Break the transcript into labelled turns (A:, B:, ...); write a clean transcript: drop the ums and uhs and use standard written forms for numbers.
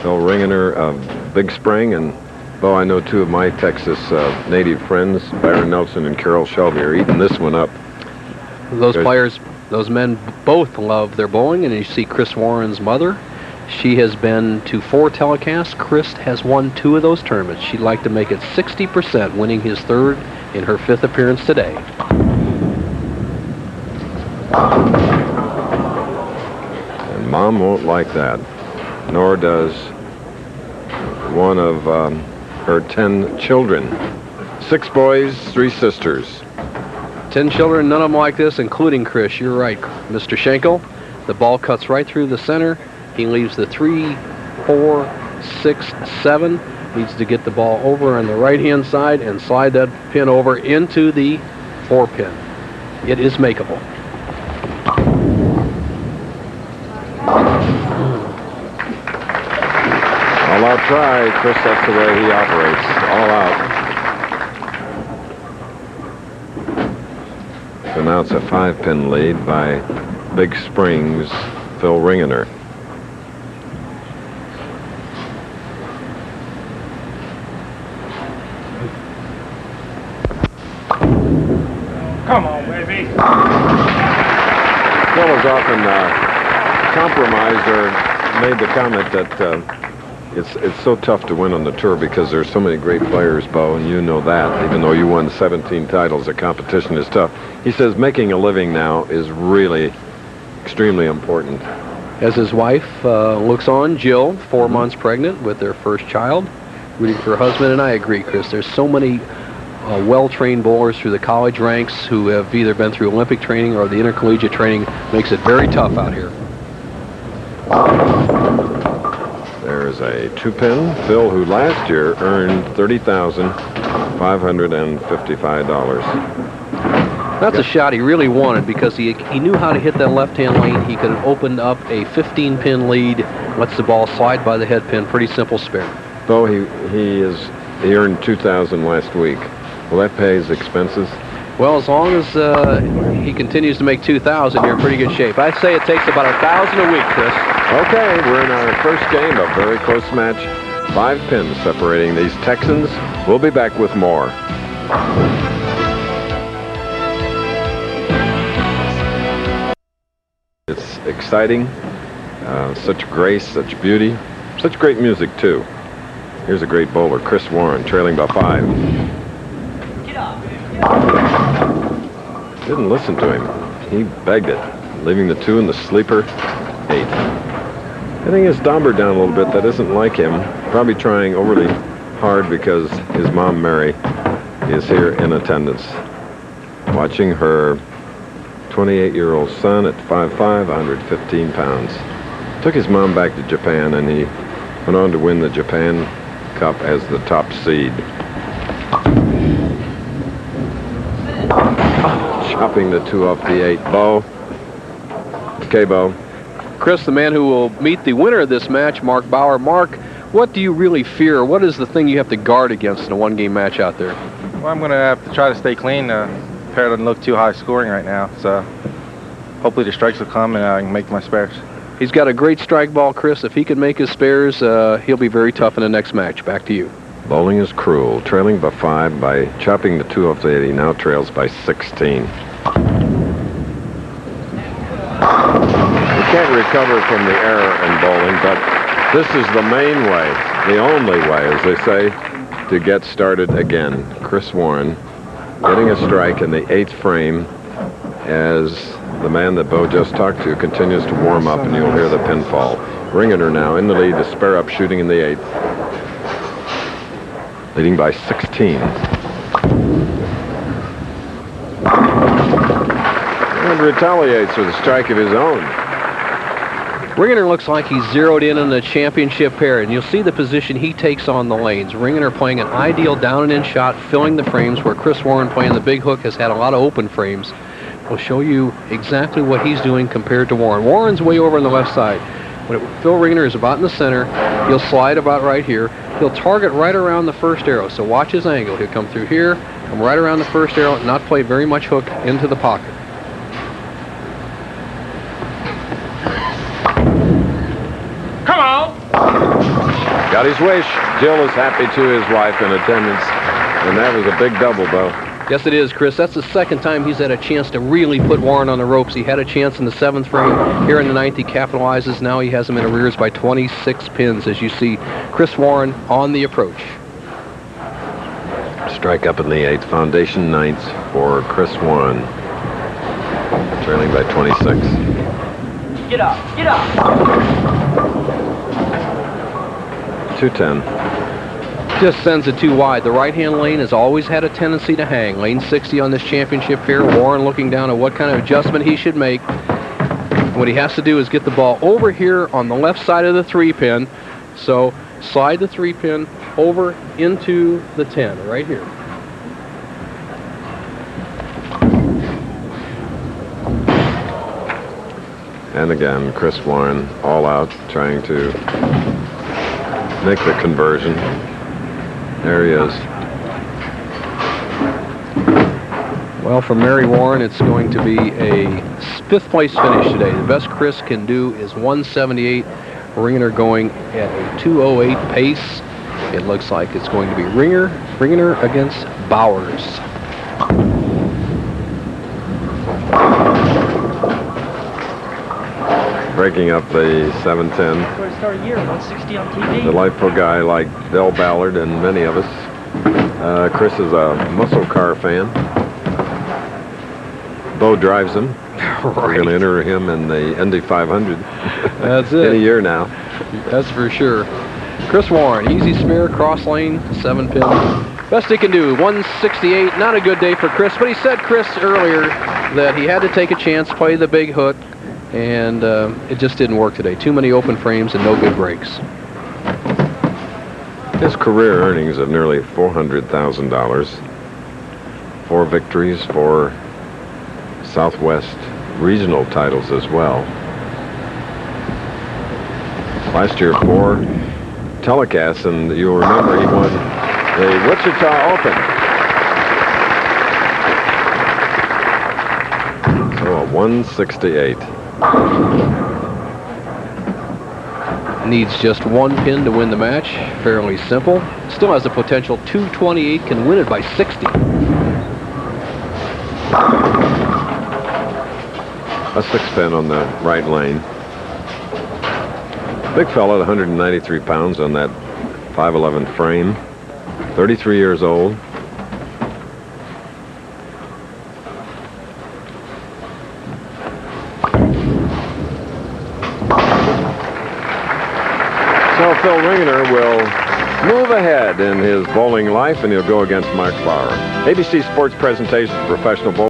A: Phil Ringener of Big Spring, and Bo, I know two of my Texas native friends, Byron Nelson and Carol Shelby, are eating this one up.
B: Those players, those men both love their bowling, and you see Chris Warren's mother. She has been to 4 telecasts. Chris has won 2 of those tournaments. She'd like to make it 60%, winning his 3rd in her 5th appearance today.
A: And Mom won't like that, nor does one of her 10 children. 6 boys, 3 sisters.
B: 10 children, none of them like this, including Chris. You're right, Mr. Schenkel. The ball cuts right through the center. He leaves the 3, 4, 6, 7. Needs to get the ball over on the right-hand side and slide that pin over into the 4 pin. It is makeable.
A: All out try, Chris, that's the way he operates. All out. So now it's a 5-pin lead by Big Springs' Phil Ringener.
C: Come on, baby.
A: Phil has often compromised or made the comment that it's so tough to win on the tour because there's so many great players, Bo, and you know that. Even though you won 17 titles, the competition is tough. He says making a living now is really extremely important.
B: As his wife looks on, Jill, 4 months pregnant with their first child, rooting for her husband, and I agree, Chris. There's so many well-trained bowlers through the college ranks who have either been through Olympic training or the intercollegiate training. Makes it very tough out here.
A: There's a 2-pin. Phil, who last year earned $30,555.
B: That's a shot he really wanted because he knew how to hit that left-hand lane. He could have opened up a 15-pin lead, lets the ball slide by the head pin. Pretty simple spare.
A: Bo, he earned $2,000 last week. Will that pay his expenses?
B: Well, as long as he continues to make $2,000, you're in pretty good shape. I'd say it takes about $1,000 a week, Chris.
A: Okay, we're in our first game, a very close match. 5 pins separating these Texans. We'll be back with more. It's exciting, such grace, such beauty, such great music too. Here's a great bowler, Chris Warren, trailing by 5. Didn't listen to him. He begged it, leaving the 2 in the sleeper 8. I think his Domber down a little bit. That isn't like him. Probably trying overly hard because his mom, Mary, is here in attendance, watching her 28-year-old son at 5'5", 115 pounds. Took his mom back to Japan, and he went on to win the Japan Cup as the top seed. Chopping the 2 off the 8. Bo. Okay, Bo.
B: Chris, the man who will meet the winner of this match, Mark Bauer. Mark, what do you really fear? What is the thing you have to guard against in a 1-game match out there?
C: Well, I'm going to have to try to stay clean. The pair doesn't look too high scoring right now, so hopefully the strikes will come and I can make my spares.
B: He's got a great strike ball, Chris. If he can make his spares, he'll be very tough in the next match. Back to you.
A: Bowling is cruel. Trailing by 5 by chopping the 2 off the 8. He now trails by 16. You can't recover from the error in bowling, but this is the main way, the only way, as they say, to get started again. Chris Warren getting a strike in the 8th frame as the man that Bo just talked to continues to warm up, and you'll hear the pinfall. Ringener now in the lead to spare up, shooting in the 8th. Leading by 16. And retaliates with a strike of his own.
B: Ringener looks like he's zeroed in on the championship pair, and you'll see the position he takes on the lanes. Ringener playing an ideal down and in shot, filling the frames, where Chris Warren playing the big hook has had a lot of open frames. We'll show you exactly what he's doing compared to Warren. Warren's way over on the left side. When Phil Ringener is about in the center, he'll slide about right here. He'll target right around the first arrow, so watch his angle. He'll come through here, come right around the first arrow, and not play very much hook into the pocket.
C: Come on!
A: Got his wish. Jill is happy to his wife in attendance. And that was a big double, Bo.
B: Yes, it is, Chris. That's the second time he's had a chance to really put Warren on the ropes. He had a chance in the 7th frame. Here in the 9th, he capitalizes. Now he has him in arrears by 26 pins, as you see Chris Warren on the approach.
A: Strike up in the 8th. Foundation 9th for Chris Warren. Trailing by 26.
D: Get up, get up.
A: 210.
B: Just sends it too wide. The right-hand lane has always had a tendency to hang. Lane 60 on this championship here. Warren looking down at what kind of adjustment he should make. What he has to do is get the ball over here on the left side of the 3-pin. So slide the 3-pin over into the 10 right here.
A: And again, Chris Warren all out trying to make the conversion. There he is.
B: Well, for Mary Warren, it's going to be a 5th place finish today. The best Chris can do is 178. Ringener going at a 208 pace. It looks like it's going to be Ringener against Bowers.
A: Breaking up the 710.
D: For a start of year, 160 on TV.
A: Delightful guy like Del Ballard and many of us. Chris is a muscle car fan. Bo drives him. We're going to enter him in the Indy 500.
B: That's it.
A: In a year now.
B: That's for sure. Chris Warren, easy spare, cross lane, 7-pin. Best he can do, 168. Not a good day for Chris, but he said, Chris, earlier that he had to take a chance, play the big hook, and it just didn't work today. Too many open frames and no good breaks.
A: His career earnings of nearly $400,000. 4 victories, 4 Southwest regional titles as well. Last year, 4 telecasts, and you'll remember he won the Wichita Open. So a 168.
B: Needs just 1 pin to win the match. Fairly simple. Still has the potential. 228, can win it by 60.
A: A 6-pin on the right lane. Big fella at 193 pounds on that 5'11" frame. 33 years old. So Phil Ringener will move ahead in his bowling life, and he'll go against Mark Bauer. ABC Sports presentation of professional bowling.